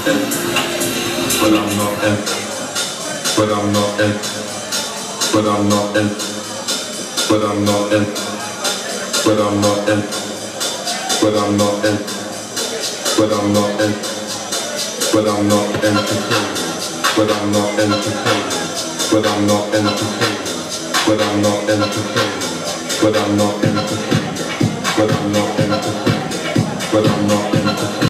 but I'm not in, but I'm not in, but I'm not in, but I'm not in, but I'm not in, but I'm not in, but I'm not in, but I'm not entertaining, but I'm not entertaining, but I'm not entertaining, but I'm not entertaining, but I'm not entertaining, but I'm not entertaining, but I'm not entertaining.